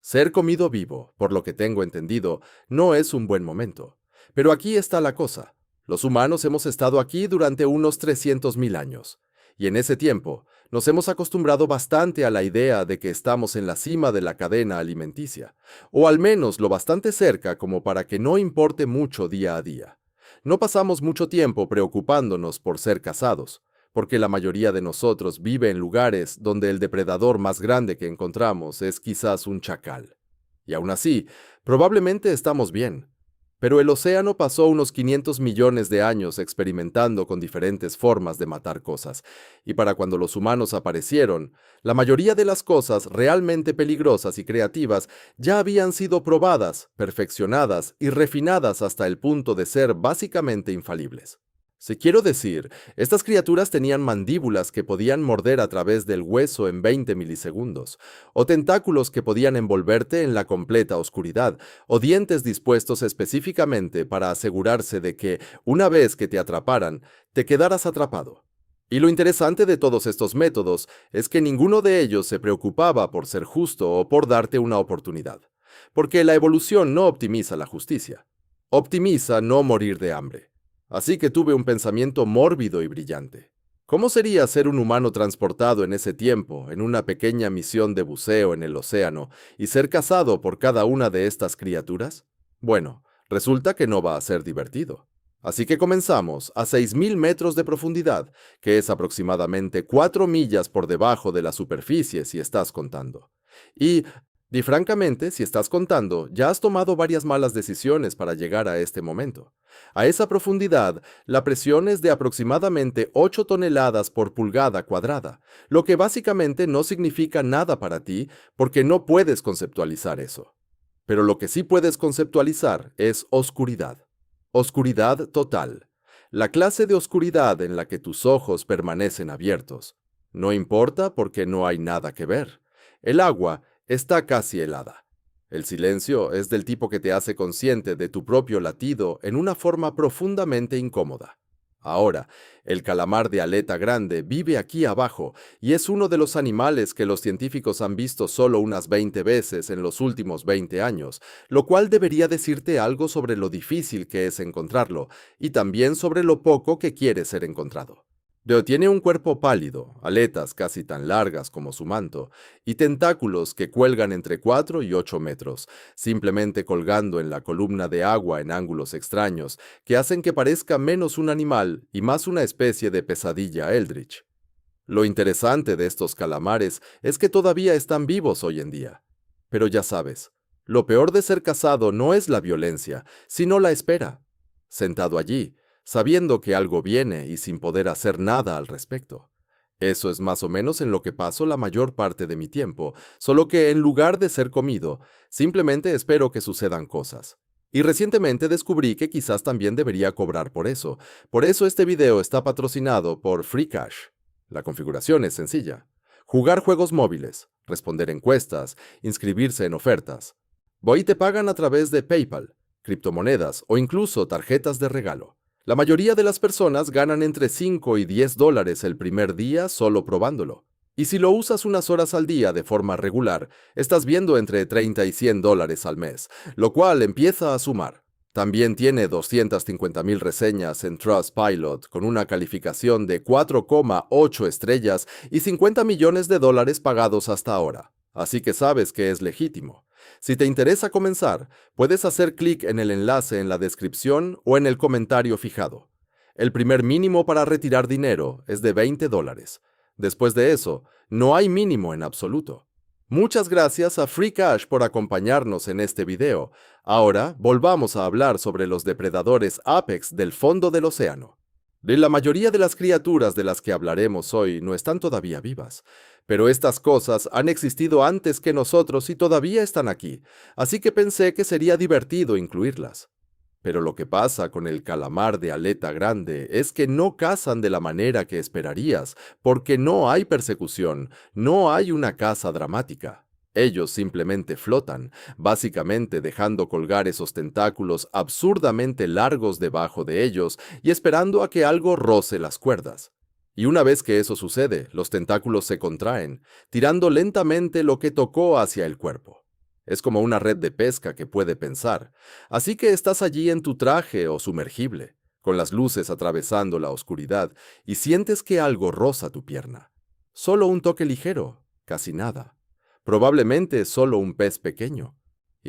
Ser comido vivo, por lo que tengo entendido, no es un buen momento. Pero aquí está la cosa. Los humanos hemos estado aquí durante unos 300.000 años. Y en ese tiempo, nos hemos acostumbrado bastante a la idea de que estamos en la cima de la cadena alimenticia, o al menos lo bastante cerca como para que no importe mucho día a día. No pasamos mucho tiempo preocupándonos por ser cazados, porque la mayoría de nosotros vive en lugares donde el depredador más grande que encontramos es quizás un chacal. Y aún así, probablemente estamos bien. Pero el océano pasó unos 500 millones de años experimentando con diferentes formas de matar cosas, y para cuando los humanos aparecieron, la mayoría de las cosas realmente peligrosas y creativas ya habían sido probadas, perfeccionadas y refinadas hasta el punto de ser básicamente infalibles. Si quiero decir, estas criaturas tenían mandíbulas que podían morder a través del hueso en 20 milisegundos, o tentáculos que podían envolverte en la completa oscuridad, o dientes dispuestos específicamente para asegurarse de que, una vez que te atraparan, te quedaras atrapado. Y lo interesante de todos estos métodos es que ninguno de ellos se preocupaba por ser justo o por darte una oportunidad, porque la evolución no optimiza la justicia, optimiza no morir de hambre. Así que tuve un pensamiento mórbido y brillante. ¿Cómo sería ser un humano transportado en ese tiempo, en una pequeña misión de buceo en el océano, y ser cazado por cada una de estas criaturas? Bueno, resulta que no va a ser divertido. Así que comenzamos a 6.000 metros de profundidad, que es aproximadamente 4 millas por debajo de la superficie si estás contando. Y francamente, si estás contando, ya has tomado varias malas decisiones para llegar a este momento. A esa profundidad, la presión es de aproximadamente 8 toneladas por pulgada cuadrada, lo que básicamente no significa nada para ti porque no puedes conceptualizar eso. Pero lo que sí puedes conceptualizar es oscuridad. Oscuridad total. La clase de oscuridad en la que tus ojos permanecen abiertos. No importa porque no hay nada que ver. El agua está casi helada. El silencio es del tipo que te hace consciente de tu propio latido en una forma profundamente incómoda. Ahora, el calamar de aleta grande vive aquí abajo y es uno de los animales que los científicos han visto solo unas 20 veces en los últimos 20 años, lo cual debería decirte algo sobre lo difícil que es encontrarlo y también sobre lo poco que quiere ser encontrado. Pero tiene un cuerpo pálido, aletas casi tan largas como su manto, y tentáculos que cuelgan entre 4 y 8 metros, simplemente colgando en la columna de agua en ángulos extraños, que hacen que parezca menos un animal y más una especie de pesadilla eldritch. Lo interesante de estos calamares es que todavía están vivos hoy en día. Pero ya sabes, lo peor de ser cazado no es la violencia, sino la espera. Sentado allí, sabiendo que algo viene y sin poder hacer nada al respecto. Eso es más o menos en lo que paso la mayor parte de mi tiempo, solo que en lugar de ser comido, simplemente espero que sucedan cosas. Y recientemente descubrí que quizás también debería cobrar por eso. Por eso este video está patrocinado por Free Cash. La configuración es sencilla. Jugar juegos móviles, responder encuestas, inscribirse en ofertas. Voy y te pagan a través de PayPal, criptomonedas o incluso tarjetas de regalo. La mayoría de las personas ganan entre 5 y 10 dólares el primer día solo probándolo. Y si lo usas unas horas al día de forma regular, estás viendo entre 30 y 100 dólares al mes, lo cual empieza a sumar. También tiene 250.000 reseñas en Trustpilot con una calificación de 4,8 estrellas y 50 millones de dólares pagados hasta ahora. Así que sabes que es legítimo. Si te interesa comenzar, puedes hacer clic en el enlace en la descripción o en el comentario fijado. El primer mínimo para retirar dinero es de 20 dólares. Después de eso, no hay mínimo en absoluto. Muchas gracias a Free Cash por acompañarnos en este video. Ahora, volvamos a hablar sobre los depredadores Apex del fondo del océano. La mayoría de las criaturas de las que hablaremos hoy no están todavía vivas, pero estas cosas han existido antes que nosotros y todavía están aquí, así que pensé que sería divertido incluirlas. Pero lo que pasa con el calamar de aleta grande es que no cazan de la manera que esperarías, porque no hay persecución, no hay una caza dramática. Ellos simplemente flotan, básicamente dejando colgar esos tentáculos absurdamente largos debajo de ellos y esperando a que algo roce las cuerdas. Y una vez que eso sucede, los tentáculos se contraen, tirando lentamente lo que tocó hacia el cuerpo. Es como una red de pesca que puede pensar. Así que estás allí en tu traje o sumergible, con las luces atravesando la oscuridad, y sientes que algo roza tu pierna. Solo un toque ligero, casi nada. Probablemente solo un pez pequeño.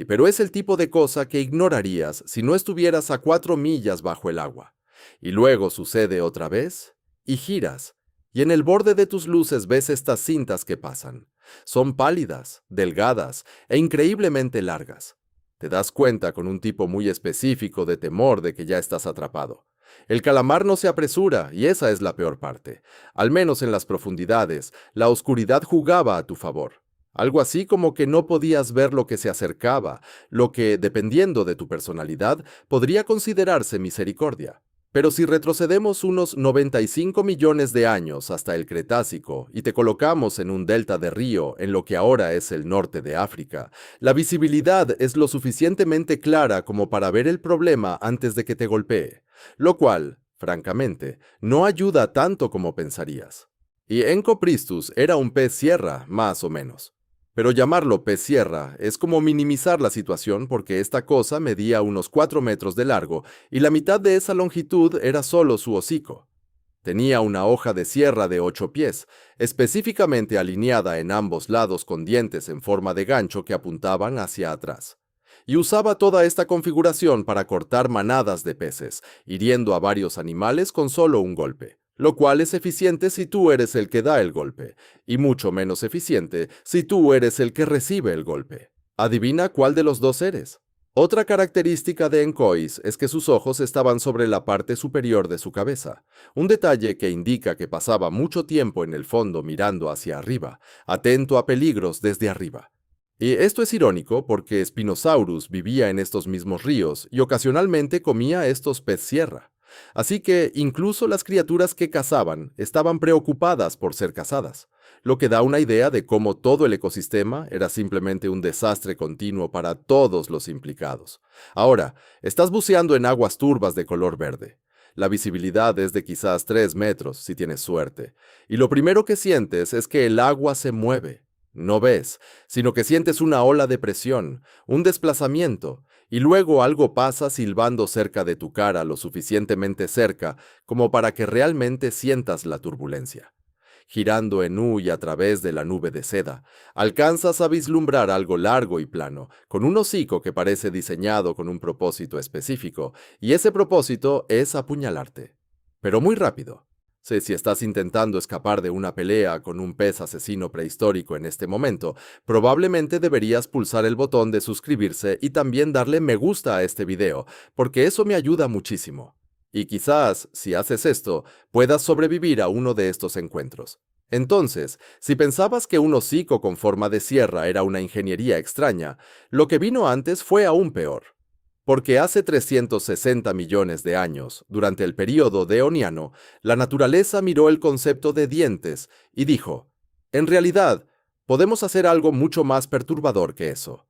Pero es el tipo de cosa que ignorarías si no estuvieras a 4 millas bajo el agua. Y luego sucede otra vez, y giras, y en el borde de tus luces ves estas cintas que pasan. Son pálidas, delgadas e increíblemente largas. Te das cuenta con un tipo muy específico de temor de que ya estás atrapado. El calamar no se apresura, y esa es la peor parte. Al menos en las profundidades, la oscuridad jugaba a tu favor. Algo así como que no podías ver lo que se acercaba, lo que, dependiendo de tu personalidad, podría considerarse misericordia. Pero si retrocedemos unos 95 millones de años hasta el Cretácico y te colocamos en un delta de río en lo que ahora es el norte de África, la visibilidad es lo suficientemente clara como para ver el problema antes de que te golpee, lo cual, francamente, no ayuda tanto como pensarías. Y Encopristus era un pez sierra, más o menos. Pero llamarlo pez sierra es como minimizar la situación porque esta cosa medía unos 4 metros de largo y la mitad de esa longitud era solo su hocico. Tenía una hoja de sierra de 8 pies, específicamente alineada en ambos lados con dientes en forma de gancho que apuntaban hacia atrás. Y usaba toda esta configuración para cortar manadas de peces, hiriendo a varios animales con solo un golpe. Lo cual es eficiente si tú eres el que da el golpe, y mucho menos eficiente si tú eres el que recibe el golpe. Adivina cuál de los dos eres. Otra característica de Encois es que sus ojos estaban sobre la parte superior de su cabeza, un detalle que indica que pasaba mucho tiempo en el fondo mirando hacia arriba, atento a peligros desde arriba. Y esto es irónico porque Spinosaurus vivía en estos mismos ríos y ocasionalmente comía estos pez sierra. Así que incluso las criaturas que cazaban estaban preocupadas por ser cazadas, lo que da una idea de cómo todo el ecosistema era simplemente un desastre continuo para todos los implicados. Ahora, estás buceando en aguas turbas de color verde. La visibilidad es de quizás 3 metros, si tienes suerte, y lo primero que sientes es que el agua se mueve. No ves, sino que sientes una ola de presión, un desplazamiento, y luego algo pasa silbando cerca de tu cara lo suficientemente cerca como para que realmente sientas la turbulencia. Girando en U y a través de la nube de seda, alcanzas a vislumbrar algo largo y plano, con un hocico que parece diseñado con un propósito específico, y ese propósito es apuñalarte. Pero muy rápido. Si estás intentando escapar de una pelea con un pez asesino prehistórico en este momento, probablemente deberías pulsar el botón de suscribirse y también darle me gusta a este video, porque eso me ayuda muchísimo. Y quizás, si haces esto, puedas sobrevivir a uno de estos encuentros. Entonces, si pensabas que un hocico con forma de sierra era una ingeniería extraña, lo que vino antes fue aún peor. Porque hace 360 millones de años, durante el período deoniano, la naturaleza miró el concepto de dientes y dijo, en realidad, podemos hacer algo mucho más perturbador que eso.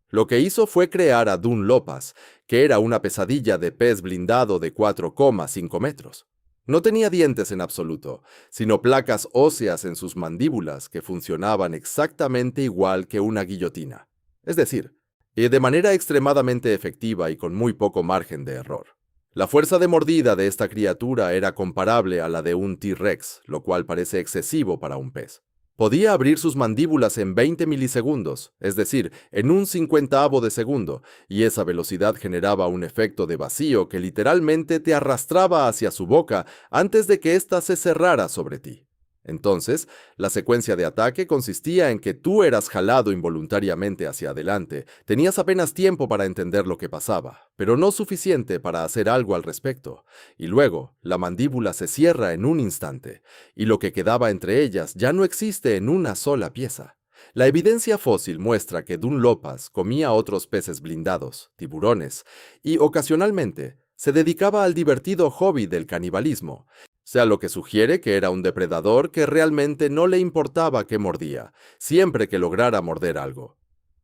Lo que hizo fue crear a Dunlopas, que era una pesadilla de pez blindado de 4,5 metros. No tenía dientes en absoluto, sino placas óseas en sus mandíbulas que funcionaban exactamente igual que una guillotina. Es decir, de manera extremadamente efectiva y con muy poco margen de error. La fuerza de mordida de esta criatura era comparable a la de un T-Rex, lo cual parece excesivo para un pez. Podía abrir sus mandíbulas en 20 milisegundos, es decir, en un 50avo de segundo, y esa velocidad generaba un efecto de vacío que literalmente te arrastraba hacia su boca antes de que ésta se cerrara sobre ti. Entonces, la secuencia de ataque consistía en que tú eras jalado involuntariamente hacia adelante, tenías apenas tiempo para entender lo que pasaba, pero no suficiente para hacer algo al respecto, y luego la mandíbula se cierra en un instante, y lo que quedaba entre ellas ya no existe en una sola pieza. La evidencia fósil muestra que Dunlopas comía otros peces blindados, tiburones, y ocasionalmente se dedicaba al divertido hobby del canibalismo, sea lo que sugiere que era un depredador que realmente no le importaba qué mordía, siempre que lograra morder algo.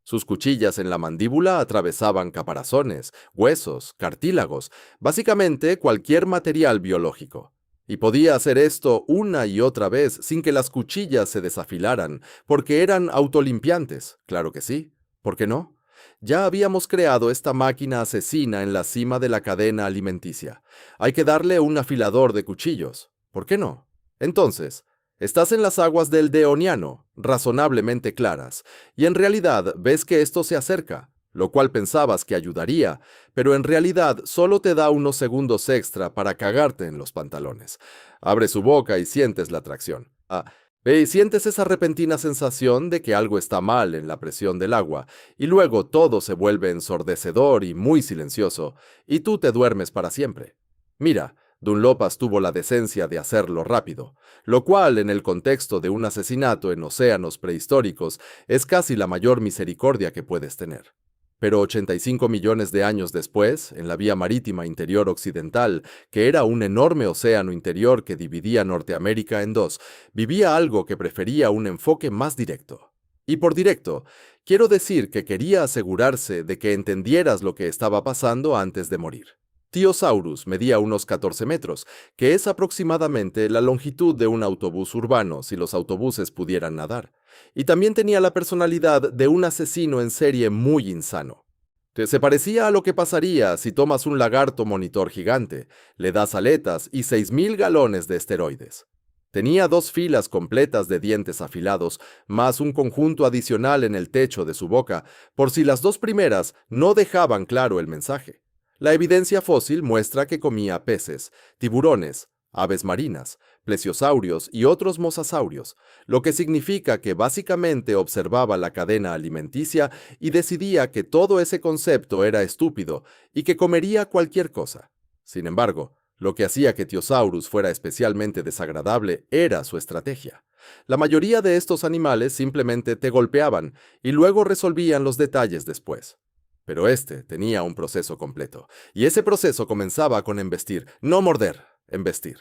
Sus cuchillas en la mandíbula atravesaban caparazones, huesos, cartílagos, básicamente cualquier material biológico. Y podía hacer esto una y otra vez sin que las cuchillas se desafilaran, porque eran autolimpiantes, claro que sí. ¿Por qué no? Ya habíamos creado esta máquina asesina en la cima de la cadena alimenticia. Hay que darle un afilador de cuchillos. ¿Por qué no? Entonces, estás en las aguas del Deoniano, razonablemente claras, y en realidad ves que esto se acerca, lo cual pensabas que ayudaría, pero en realidad solo te da unos segundos extra para cagarte en los pantalones. Abre su boca y sientes la atracción. Ve y sientes esa repentina sensación de que algo está mal en la presión del agua, y luego todo se vuelve ensordecedor y muy silencioso, y tú te duermes para siempre. Mira, Dunlopas tuvo la decencia de hacerlo rápido, lo cual, en el contexto de un asesinato en océanos prehistóricos, es casi la mayor misericordia que puedes tener. Pero 85 millones de años después, en la vía marítima interior occidental, que era un enorme océano interior que dividía Norteamérica en dos, vivía algo que prefería un enfoque más directo. Y por directo, quiero decir que quería asegurarse de que entendieras lo que estaba pasando antes de morir. Tiosaurus medía unos 14 metros, que es aproximadamente la longitud de un autobús urbano si los autobuses pudieran nadar. Y también tenía la personalidad de un asesino en serie muy insano. Se parecía a lo que pasaría si tomas un lagarto monitor gigante, le das aletas y 6.000 galones de esteroides. Tenía 2 filas completas de dientes afilados, más un conjunto adicional en el techo de su boca, por si las 2 primeras no dejaban claro el mensaje. La evidencia fósil muestra que comía peces, tiburones, aves marinas, plesiosaurios y otros mosasaurios, lo que significa que básicamente observaba la cadena alimenticia y decidía que todo ese concepto era estúpido y que comería cualquier cosa. Sin embargo, lo que hacía que Tiosaurus fuera especialmente desagradable era su estrategia. La mayoría de estos animales simplemente te golpeaban y luego resolvían los detalles después. Pero este tenía un proceso completo, y ese proceso comenzaba con embestir, no morder, embestir.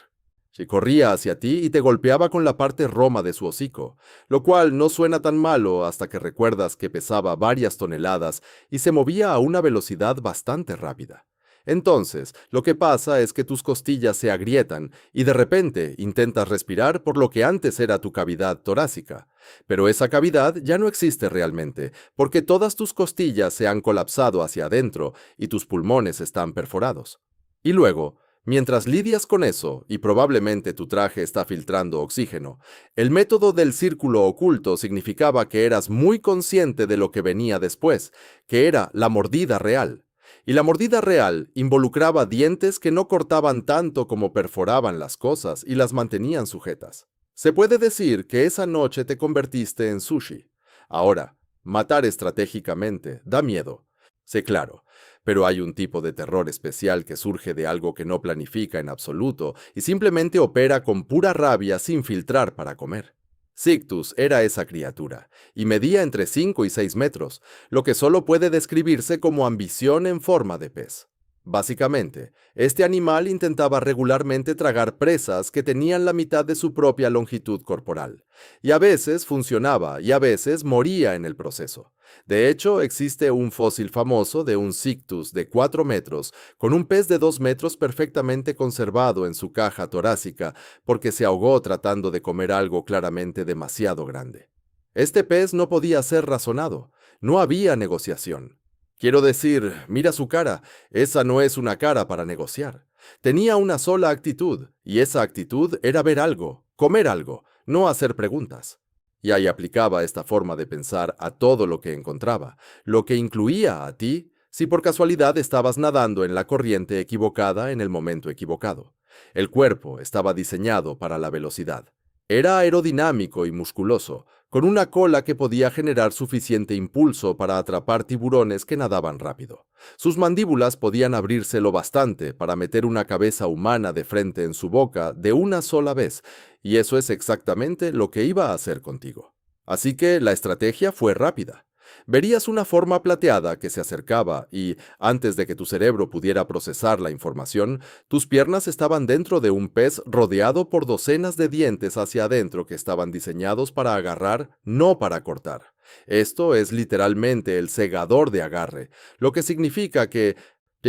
Si corría hacia ti y te golpeaba con la parte roma de su hocico, lo cual no suena tan malo hasta que recuerdas que pesaba varias toneladas y se movía a una velocidad bastante rápida. Entonces, lo que pasa es que tus costillas se agrietan y de repente intentas respirar por lo que antes era tu cavidad torácica. Pero esa cavidad ya no existe realmente, porque todas tus costillas se han colapsado hacia adentro y tus pulmones están perforados. Y luego, mientras lidias con eso, y probablemente tu traje está filtrando oxígeno, el método del círculo oculto significaba que eras muy consciente de lo que venía después, que era la mordida real. Y la mordida real involucraba dientes que no cortaban tanto como perforaban las cosas y las mantenían sujetas. Se puede decir que esa noche te convertiste en sushi. Ahora, matar estratégicamente da miedo. Sé claro, pero hay un tipo de terror especial que surge de algo que no planifica en absoluto y simplemente opera con pura rabia sin filtrar para comer. Sictus era esa criatura, y medía entre 5 y 6 metros, lo que solo puede describirse como ambición en forma de pez. Básicamente, este animal intentaba regularmente tragar presas que tenían la mitad de su propia longitud corporal, y a veces funcionaba y a veces moría en el proceso. De hecho, existe un fósil famoso de un Sictus de 4 metros con un pez de 2 metros perfectamente conservado en su caja torácica porque se ahogó tratando de comer algo claramente demasiado grande. Este pez no podía ser razonado, no había negociación. Quiero decir, mira su cara, esa no es una cara para negociar. Tenía una sola actitud, y esa actitud era ver algo, comer algo, no hacer preguntas. Y ahí aplicaba esta forma de pensar a todo lo que encontraba, lo que incluía a ti si por casualidad estabas nadando en la corriente equivocada en el momento equivocado. El cuerpo estaba diseñado para la velocidad. Era aerodinámico y musculoso, con una cola que podía generar suficiente impulso para atrapar tiburones que nadaban rápido. Sus mandíbulas podían abrirse lo bastante para meter una cabeza humana de frente en su boca de una sola vez, y eso es exactamente lo que iba a hacer contigo. Así que la estrategia fue rápida. Verías una forma plateada que se acercaba y, antes de que tu cerebro pudiera procesar la información, tus piernas estaban dentro de un pez rodeado por docenas de dientes hacia adentro que estaban diseñados para agarrar, no para cortar. Esto es literalmente el segador de agarre, lo que significa que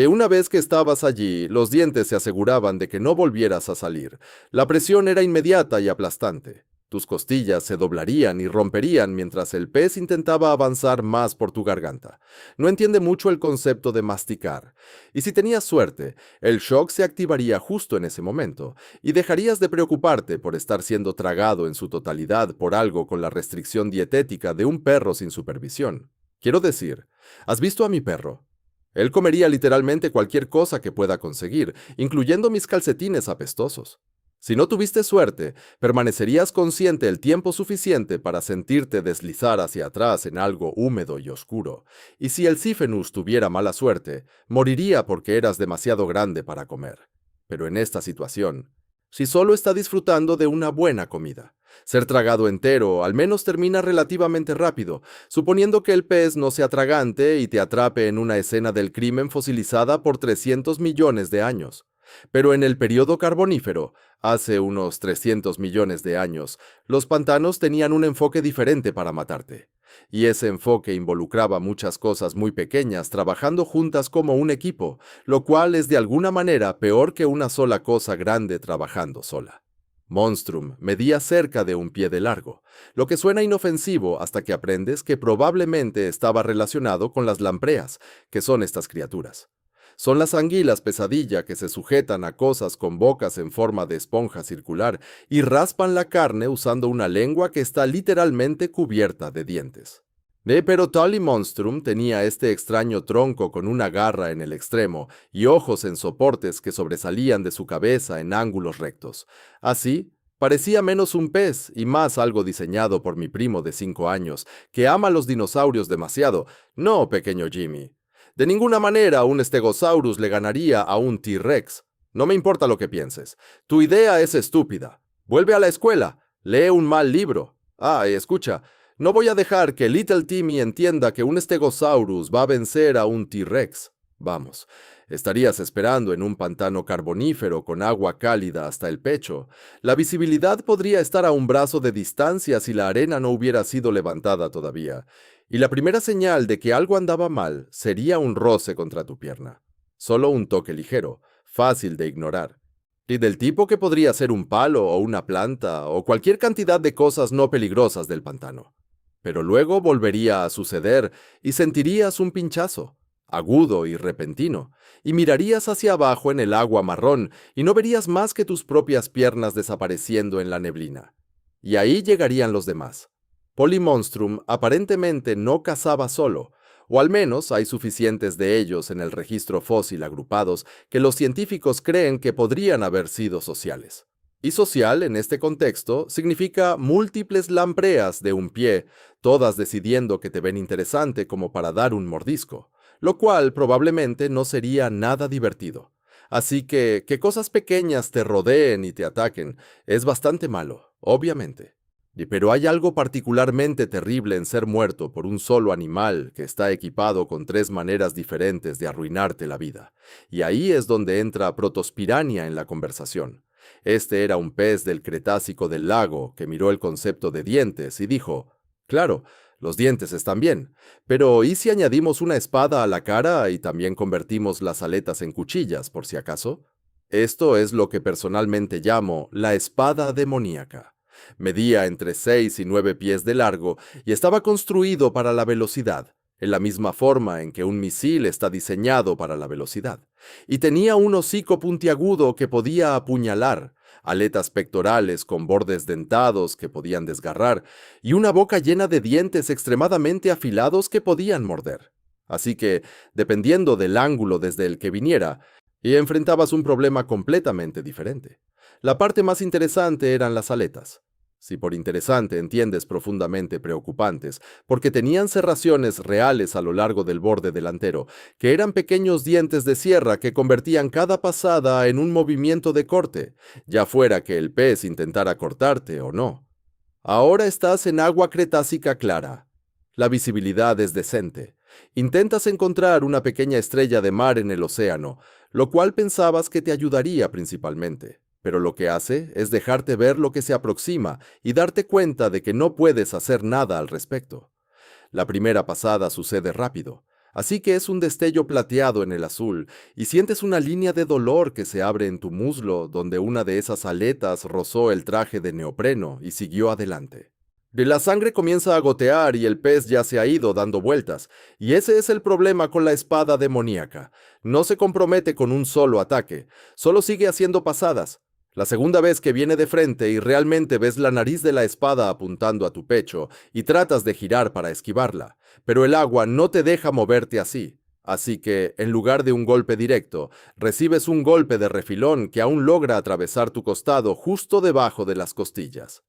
una vez que estabas allí, los dientes se aseguraban de que no volvieras a salir. La presión era inmediata y aplastante. Tus costillas se doblarían y romperían mientras el pez intentaba avanzar más por tu garganta. No entiende mucho el concepto de masticar. Y si tenías suerte, el shock se activaría justo en ese momento, y dejarías de preocuparte por estar siendo tragado en su totalidad por algo con la restricción dietética de un perro sin supervisión. Quiero decir, ¿has visto a mi perro? Él comería literalmente cualquier cosa que pueda conseguir, incluyendo mis calcetines apestosos. Si no tuviste suerte, permanecerías consciente el tiempo suficiente para sentirte deslizar hacia atrás en algo húmedo y oscuro, y si el Siphenus tuviera mala suerte, moriría porque eras demasiado grande para comer. Pero en esta situación, si solo está disfrutando de una buena comida, ser tragado entero al menos termina relativamente rápido, suponiendo que el pez no sea tragante y te atrape en una escena del crimen fosilizada por 300 millones de años. Pero en el período carbonífero, hace unos 300 millones de años, los pantanos tenían un enfoque diferente para matarte. Y ese enfoque involucraba muchas cosas muy pequeñas trabajando juntas como un equipo, lo cual es de alguna manera peor que una sola cosa grande trabajando sola. Monstrum medía cerca de un pie de largo, lo que suena inofensivo hasta que aprendes que probablemente estaba relacionado con las lampreas, que son estas criaturas. Son las anguilas pesadilla que se sujetan a cosas con bocas en forma de esponja circular y raspan la carne usando una lengua que está literalmente cubierta de dientes. Pero Tully Monstrum tenía este extraño tronco con una garra en el extremo y ojos en soportes que sobresalían de su cabeza en ángulos rectos. Así, parecía menos un pez y más algo diseñado por mi primo de 5 años, que ama los dinosaurios demasiado. No, pequeño Jimmy. De ninguna manera un Stegosaurus le ganaría a un T-Rex. No me importa lo que pienses. Tu idea es estúpida. Vuelve a la escuela. Lee un mal libro. Escucha. No voy a dejar que Little Timmy entienda que un Stegosaurus va a vencer a un T-Rex. Vamos, estarías esperando en un pantano carbonífero con agua cálida hasta el pecho. La visibilidad podría estar a un brazo de distancia si la arena no hubiera sido levantada todavía. Y la primera señal de que algo andaba mal sería un roce contra tu pierna. Solo un toque ligero, fácil de ignorar. Y del tipo que podría ser un palo o una planta o cualquier cantidad de cosas no peligrosas del pantano. Pero luego volvería a suceder y sentirías un pinchazo, agudo y repentino, y mirarías hacia abajo en el agua marrón y no verías más que tus propias piernas desapareciendo en la neblina. Y ahí llegarían los demás. Polymonstrum aparentemente no cazaba solo, o al menos hay suficientes de ellos en el registro fósil agrupados que los científicos creen que podrían haber sido sociales. Y social, en este contexto, significa múltiples lampreas de un pie, todas decidiendo que te ven interesante como para dar un mordisco, lo cual probablemente no sería nada divertido. Así que cosas pequeñas te rodeen y te ataquen es bastante malo, obviamente. Pero hay algo particularmente terrible en ser muerto por un solo animal que está equipado con 3 maneras diferentes de arruinarte la vida. Y ahí es donde entra Protospirania en la conversación. Este era un pez del Cretácico del lago que miró el concepto de dientes y dijo, claro, los dientes están bien, pero ¿y si añadimos una espada a la cara y también convertimos las aletas en cuchillas, por si acaso? Esto es lo que personalmente llamo la espada demoníaca. Medía entre 6 y 9 pies de largo y estaba construido para la velocidad, en la misma forma en que un misil está diseñado para la velocidad. Y tenía un hocico puntiagudo que podía apuñalar, aletas pectorales con bordes dentados que podían desgarrar, y una boca llena de dientes extremadamente afilados que podían morder. Así que, dependiendo del ángulo desde el que viniera, y enfrentabas un problema completamente diferente. La parte más interesante eran las aletas. Si por interesante entiendes profundamente preocupantes, porque tenían serraciones reales a lo largo del borde delantero, que eran pequeños dientes de sierra que convertían cada pasada en un movimiento de corte, ya fuera que el pez intentara cortarte o no. Ahora estás en agua cretácica clara. La visibilidad es decente. Intentas encontrar una pequeña estrella de mar en el océano, lo cual pensabas que te ayudaría principalmente. Pero lo que hace es dejarte ver lo que se aproxima y darte cuenta de que no puedes hacer nada al respecto. La primera pasada sucede rápido. Así que es un destello plateado en el azul, y sientes una línea de dolor que se abre en tu muslo, donde una de esas aletas rozó el traje de neopreno y siguió adelante. De la sangre comienza a gotear y el pez ya se ha ido dando vueltas, y ese es el problema con la espada demoníaca. No se compromete con un solo ataque, solo sigue haciendo pasadas. La segunda vez que viene de frente y realmente ves la nariz de la espada apuntando a tu pecho y tratas de girar para esquivarla, pero el agua no te deja moverte así. Así que, en lugar de un golpe directo, recibes un golpe de refilón que aún logra atravesar tu costado justo debajo de las costillas.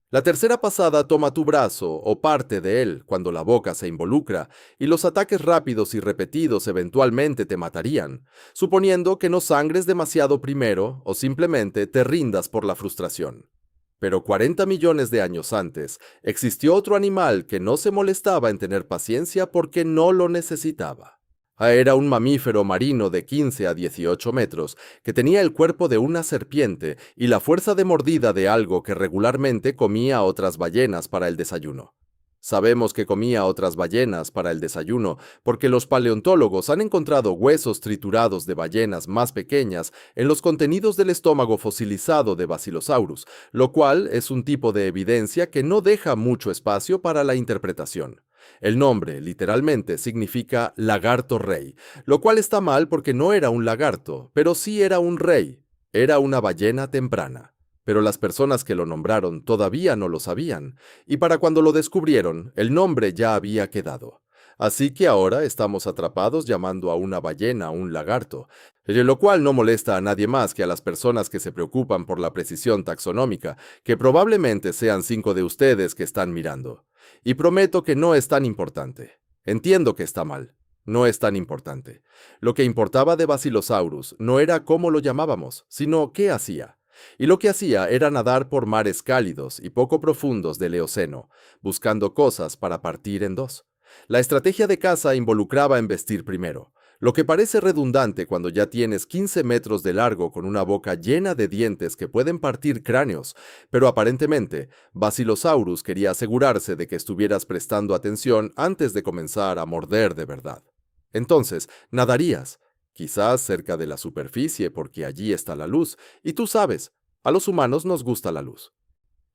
La tercera pasada toma tu brazo o parte de él cuando la boca se involucra, y los ataques rápidos y repetidos eventualmente te matarían, suponiendo que no sangres demasiado primero o simplemente te rindas por la frustración. Pero 40 millones de años antes, existió otro animal que no se molestaba en tener paciencia porque no lo necesitaba. Era un mamífero marino de 15 a 18 metros, que tenía el cuerpo de una serpiente y la fuerza de mordida de algo que regularmente comía a otras ballenas para el desayuno. Sabemos que comía otras ballenas para el desayuno porque los paleontólogos han encontrado huesos triturados de ballenas más pequeñas en los contenidos del estómago fosilizado de Basilosaurus, lo cual es un tipo de evidencia que no deja mucho espacio para la interpretación. El nombre, literalmente, significa lagarto rey, lo cual está mal porque no era un lagarto, pero sí era un rey. Era una ballena temprana. Pero las personas que lo nombraron todavía no lo sabían, y para cuando lo descubrieron, el nombre ya había quedado. Así que ahora estamos atrapados llamando a una ballena un lagarto, lo cual no molesta a nadie más que a las personas que se preocupan por la precisión taxonómica, que probablemente sean 5 de ustedes que están mirando. Y prometo que no es tan importante. Entiendo que está mal. No es tan importante. Lo que importaba de Basilosaurus no era cómo lo llamábamos, sino qué hacía. Y lo que hacía era nadar por mares cálidos y poco profundos del Eoceno, buscando cosas para partir en dos. La estrategia de caza involucraba embestir primero, lo que parece redundante cuando ya tienes 15 metros de largo con una boca llena de dientes que pueden partir cráneos, pero aparentemente, Basilosaurus quería asegurarse de que estuvieras prestando atención antes de comenzar a morder de verdad. Entonces, nadarías, quizás cerca de la superficie porque allí está la luz, y tú sabes, a los humanos nos gusta la luz.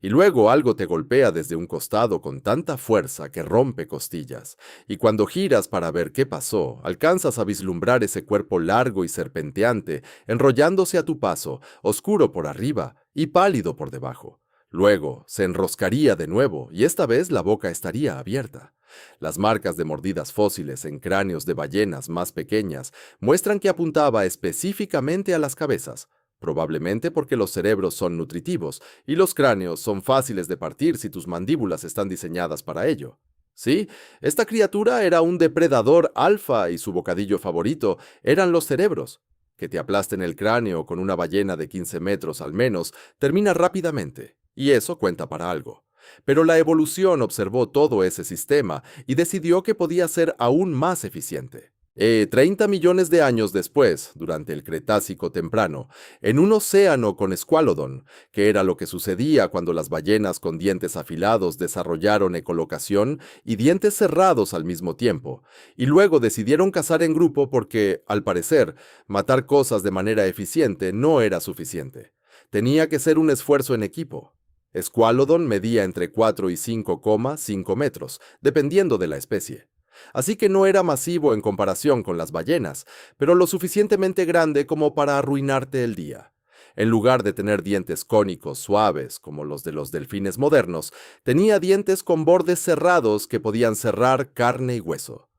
Y luego algo te golpea desde un costado con tanta fuerza que rompe costillas, y cuando giras para ver qué pasó, alcanzas a vislumbrar ese cuerpo largo y serpenteante, enrollándose a tu paso, oscuro por arriba y pálido por debajo. Luego se enroscaría de nuevo, y esta vez la boca estaría abierta. Las marcas de mordidas fósiles en cráneos de ballenas más pequeñas muestran que apuntaba específicamente a las cabezas, probablemente porque los cerebros son nutritivos y los cráneos son fáciles de partir si tus mandíbulas están diseñadas para ello. Sí, esta criatura era un depredador alfa y su bocadillo favorito eran los cerebros. Que te aplasten el cráneo con una ballena de 15 metros al menos termina rápidamente, y eso cuenta para algo. Pero la evolución observó todo ese sistema y decidió que podía ser aún más eficiente. 30 millones de años después, durante el Cretácico temprano, en un océano con escualodon, que era lo que sucedía cuando las ballenas con dientes afilados desarrollaron ecolocación y dientes cerrados al mismo tiempo, y luego decidieron cazar en grupo porque, al parecer, matar cosas de manera eficiente no era suficiente. Tenía que ser un esfuerzo en equipo. Squalodon medía entre 4 y 5,5 metros, dependiendo de la especie. Así que no era masivo en comparación con las ballenas, pero lo suficientemente grande como para arruinarte el día. En lugar de tener dientes cónicos suaves como los de los delfines modernos, tenía dientes con bordes cerrados que podían cerrar carne y hueso.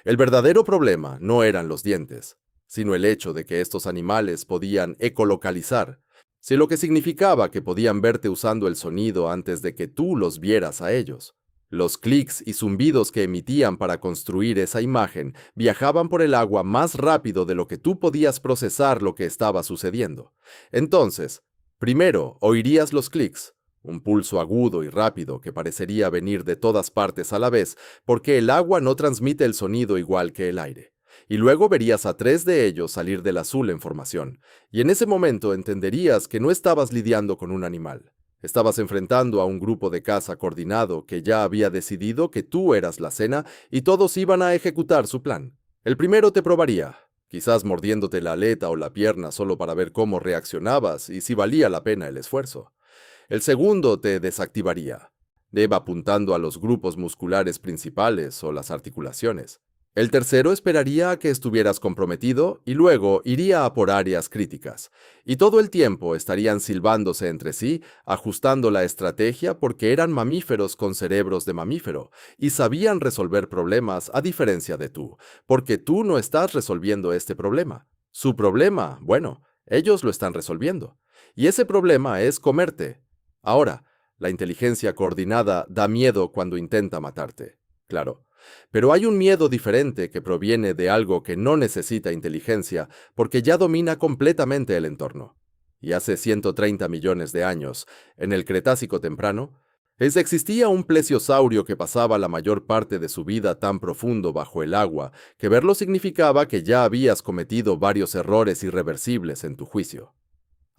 El verdadero problema no eran los dientes, sino el hecho de que estos animales podían ecolocalizar, si lo que significaba que podían verte usando el sonido antes de que tú los vieras a ellos. Los clics y zumbidos que emitían para construir esa imagen viajaban por el agua más rápido de lo que tú podías procesar lo que estaba sucediendo. Entonces, primero oirías los clics, un pulso agudo y rápido que parecería venir de todas partes a la vez, porque el agua no transmite el sonido igual que el aire. Y luego verías a 3 de ellos salir del azul en formación, y en ese momento entenderías que no estabas lidiando con un animal. Estabas enfrentando a un grupo de caza coordinado que ya había decidido que tú eras la cena y todos iban a ejecutar su plan. El primero te probaría, quizás mordiéndote la aleta o la pierna solo para ver cómo reaccionabas y si valía la pena el esfuerzo. El segundo te desactivaría, apuntando a los grupos musculares principales o las articulaciones. El tercero esperaría a que estuvieras comprometido y luego iría a por áreas críticas. Y todo el tiempo estarían silbándose entre sí, ajustando la estrategia porque eran mamíferos con cerebros de mamífero y sabían resolver problemas a diferencia de tú, porque tú no estás resolviendo este problema. Su problema, bueno, ellos lo están resolviendo. Y ese problema es comerte. Ahora, la inteligencia coordinada da miedo cuando intenta matarte. Claro. Pero hay un miedo diferente que proviene de algo que no necesita inteligencia porque ya domina completamente el entorno. Y hace 130 millones de años, en el Cretácico temprano, existía un plesiosaurio que pasaba la mayor parte de su vida tan profundo bajo el agua que verlo significaba que ya habías cometido varios errores irreversibles en tu juicio.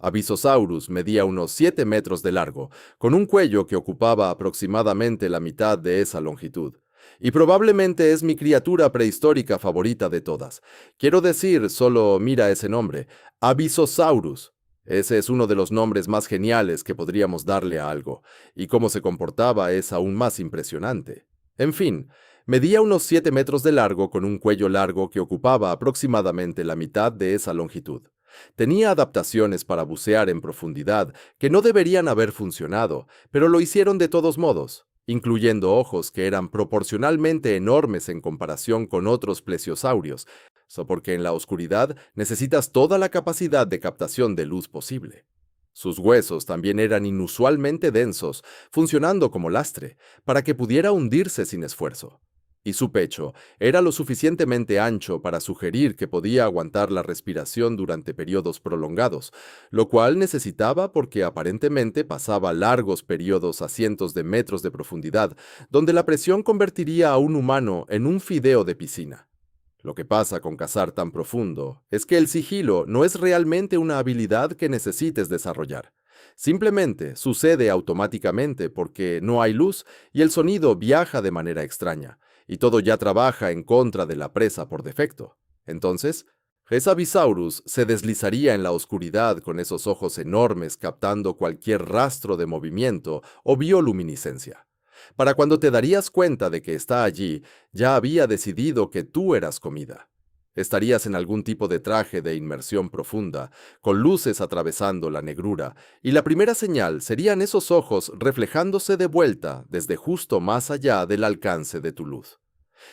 Avisosaurus medía unos 7 metros de largo, con un cuello que ocupaba aproximadamente la mitad de esa longitud. Y probablemente es mi criatura prehistórica favorita de todas. Quiero decir, solo mira ese nombre, Avisosaurus. Ese es uno de los nombres más geniales que podríamos darle a algo, y cómo se comportaba es aún más impresionante. En fin, medía unos 7 metros de largo con un cuello largo que ocupaba aproximadamente la mitad de esa longitud. Tenía adaptaciones para bucear en profundidad que no deberían haber funcionado, pero lo hicieron de todos modos, incluyendo ojos que eran proporcionalmente enormes en comparación con otros plesiosaurios, porque en la oscuridad necesitas toda la capacidad de captación de luz posible. Sus huesos también eran inusualmente densos, funcionando como lastre, para que pudiera hundirse sin esfuerzo. Y su pecho era lo suficientemente ancho para sugerir que podía aguantar la respiración durante periodos prolongados, lo cual necesitaba porque aparentemente pasaba largos periodos a cientos de metros de profundidad, donde la presión convertiría a un humano en un fideo de piscina. Lo que pasa con cazar tan profundo es que el sigilo no es realmente una habilidad que necesites desarrollar. Simplemente sucede automáticamente porque no hay luz y el sonido viaja de manera extraña, y todo ya trabaja en contra de la presa por defecto. Entonces, Hesavisaurus se deslizaría en la oscuridad con esos ojos enormes captando cualquier rastro de movimiento o bioluminiscencia. Para cuando te darías cuenta de que está allí, ya había decidido que tú eras comida. Estarías en algún tipo de traje de inmersión profunda, con luces atravesando la negrura, y la primera señal serían esos ojos reflejándose de vuelta desde justo más allá del alcance de tu luz.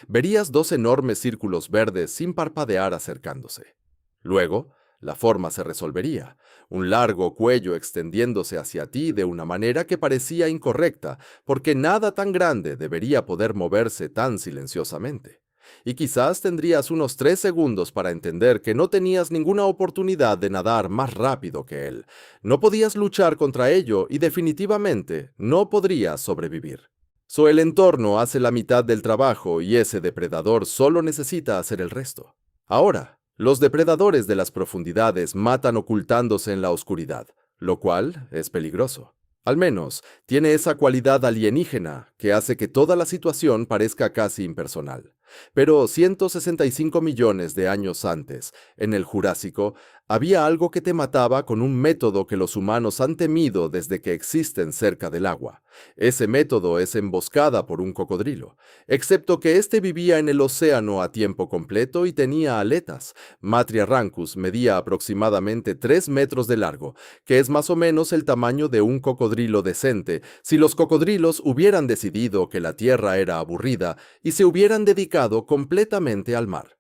Verías dos enormes círculos verdes sin parpadear acercándose. Luego, la forma se resolvería, un largo cuello extendiéndose hacia ti de una manera que parecía incorrecta, porque nada tan grande debería poder moverse tan silenciosamente. Y quizás tendrías unos 3 segundos para entender que no tenías ninguna oportunidad de nadar más rápido que él. No podías luchar contra ello y definitivamente no podrías sobrevivir. El entorno hace la mitad del trabajo y ese depredador solo necesita hacer el resto. Ahora, los depredadores de las profundidades matan ocultándose en la oscuridad, lo cual es peligroso. Al menos, tiene esa cualidad alienígena que hace que toda la situación parezca casi impersonal. Pero 165 millones de años antes, en el Jurásico, había algo que te mataba con un método que los humanos han temido desde que existen cerca del agua. Ese método es emboscada por un cocodrilo, excepto que éste vivía en el océano a tiempo completo y tenía aletas. Matriarrancus medía aproximadamente 3 metros de largo, que es más o menos el tamaño de un cocodrilo decente si los cocodrilos hubieran decidido que la tierra era aburrida y se hubieran dedicado completamente al mar.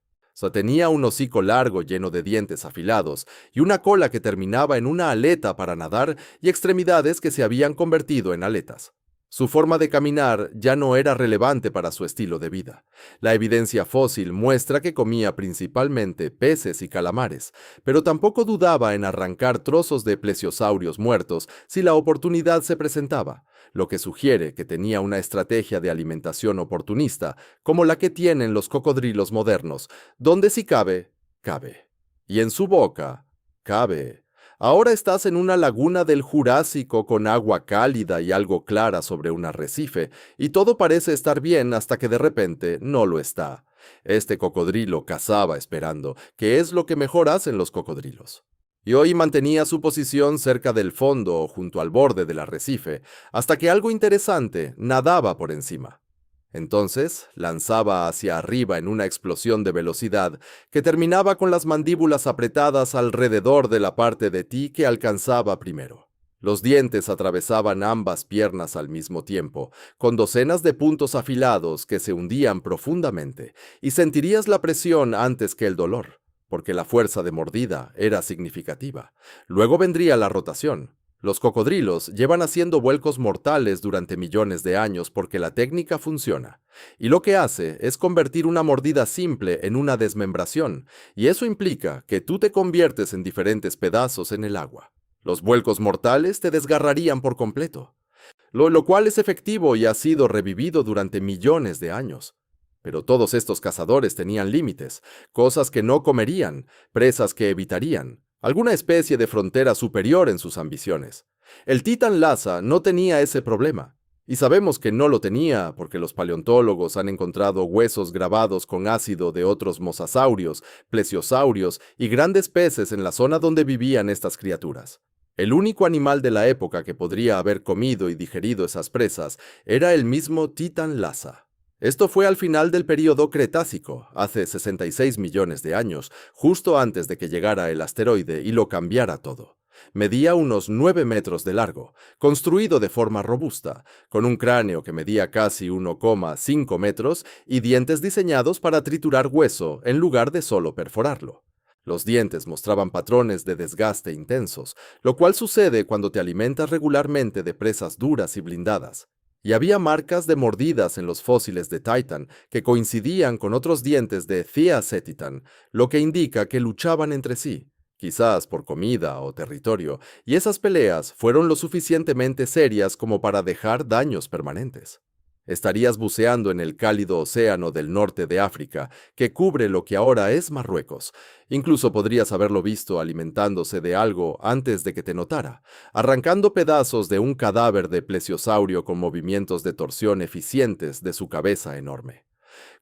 Tenía un hocico largo lleno de dientes afilados y una cola que terminaba en una aleta para nadar y extremidades que se habían convertido en aletas. Su forma de caminar ya no era relevante para su estilo de vida. La evidencia fósil muestra que comía principalmente peces y calamares, pero tampoco dudaba en arrancar trozos de plesiosaurios muertos si la oportunidad se presentaba, lo que sugiere que tenía una estrategia de alimentación oportunista, como la que tienen los cocodrilos modernos, donde si cabe, cabe. Y en su boca, cabe. Ahora estás en una laguna del Jurásico con agua cálida y algo clara sobre un arrecife, y todo parece estar bien hasta que de repente no lo está. Este cocodrilo cazaba esperando, que es lo que mejor hacen los cocodrilos. Y hoy mantenía su posición cerca del fondo o junto al borde del arrecife, hasta que algo interesante nadaba por encima. Entonces lanzaba hacia arriba en una explosión de velocidad que terminaba con las mandíbulas apretadas alrededor de la parte de ti que alcanzaba primero. Los dientes atravesaban ambas piernas al mismo tiempo, con docenas de puntos afilados que se hundían profundamente, y sentirías la presión antes que el dolor, porque la fuerza de mordida era significativa. Luego vendría la rotación. Los cocodrilos llevan haciendo vuelcos mortales durante millones de años porque la técnica funciona, y lo que hace es convertir una mordida simple en una desmembración, y eso implica que tú te conviertes en diferentes pedazos en el agua. Los vuelcos mortales te desgarrarían por completo, lo cual es efectivo y ha sido revivido durante millones de años. Pero todos estos cazadores tenían límites, cosas que no comerían, presas que evitarían, alguna especie de frontera superior en sus ambiciones. El titán Lhasa no tenía ese problema, y sabemos que no lo tenía porque los paleontólogos han encontrado huesos grabados con ácido de otros mosasaurios, plesiosaurios y grandes peces en la zona donde vivían estas criaturas. El único animal de la época que podría haber comido y digerido esas presas era el mismo titán Lhasa. Esto fue al final del período Cretácico, hace 66 millones de años, justo antes de que llegara el asteroide y lo cambiara todo. Medía unos 9 metros de largo, construido de forma robusta, con un cráneo que medía casi 1,5 metros y dientes diseñados para triturar hueso en lugar de solo perforarlo. Los dientes mostraban patrones de desgaste intensos, lo cual sucede cuando te alimentas regularmente de presas duras y blindadas. Y había marcas de mordidas en los fósiles de Titan que coincidían con otros dientes de Thiacetitan, lo que indica que luchaban entre sí, quizás por comida o territorio, y esas peleas fueron lo suficientemente serias como para dejar daños permanentes. Estarías buceando en el cálido océano del norte de África, que cubre lo que ahora es Marruecos. Incluso podrías haberlo visto alimentándose de algo antes de que te notara, arrancando pedazos de un cadáver de plesiosaurio con movimientos de torsión eficientes de su cabeza enorme.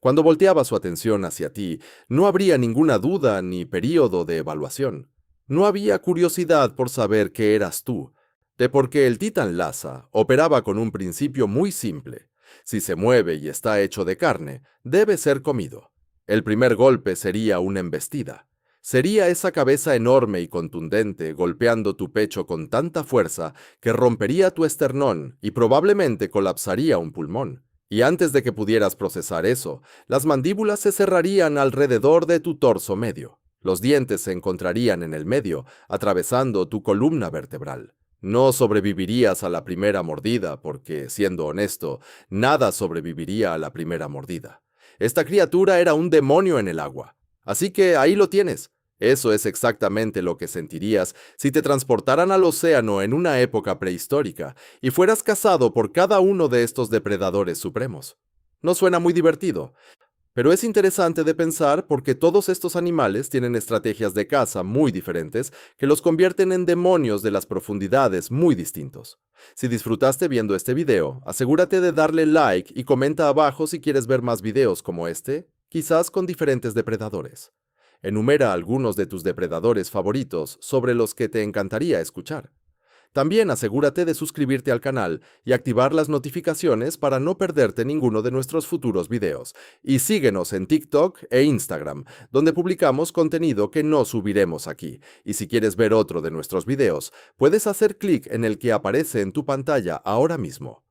Cuando volteaba su atención hacia ti, no habría ninguna duda ni período de evaluación. No había curiosidad por saber qué eras tú, de porque el titán Lhasa operaba con un principio muy simple. Si se mueve y está hecho de carne, debe ser comido. El primer golpe sería una embestida. Sería esa cabeza enorme y contundente golpeando tu pecho con tanta fuerza que rompería tu esternón y probablemente colapsaría un pulmón. Y antes de que pudieras procesar eso, las mandíbulas se cerrarían alrededor de tu torso medio. Los dientes se encontrarían en el medio, atravesando tu columna vertebral. No sobrevivirías a la primera mordida porque, siendo honesto, nada sobreviviría a la primera mordida. Esta criatura era un demonio en el agua. Así que ahí lo tienes. Eso es exactamente lo que sentirías si te transportaran al océano en una época prehistórica y fueras cazado por cada uno de estos depredadores supremos. No suena muy divertido, pero es interesante de pensar porque todos estos animales tienen estrategias de caza muy diferentes que los convierten en demonios de las profundidades muy distintos. Si disfrutaste viendo este video, asegúrate de darle like y comenta abajo si quieres ver más videos como este, quizás con diferentes depredadores. Enumera algunos de tus depredadores favoritos sobre los que te encantaría escuchar. También asegúrate de suscribirte al canal y activar las notificaciones para no perderte ninguno de nuestros futuros videos. Y síguenos en TikTok e Instagram, donde publicamos contenido que no subiremos aquí. Y si quieres ver otro de nuestros videos, puedes hacer clic en el que aparece en tu pantalla ahora mismo.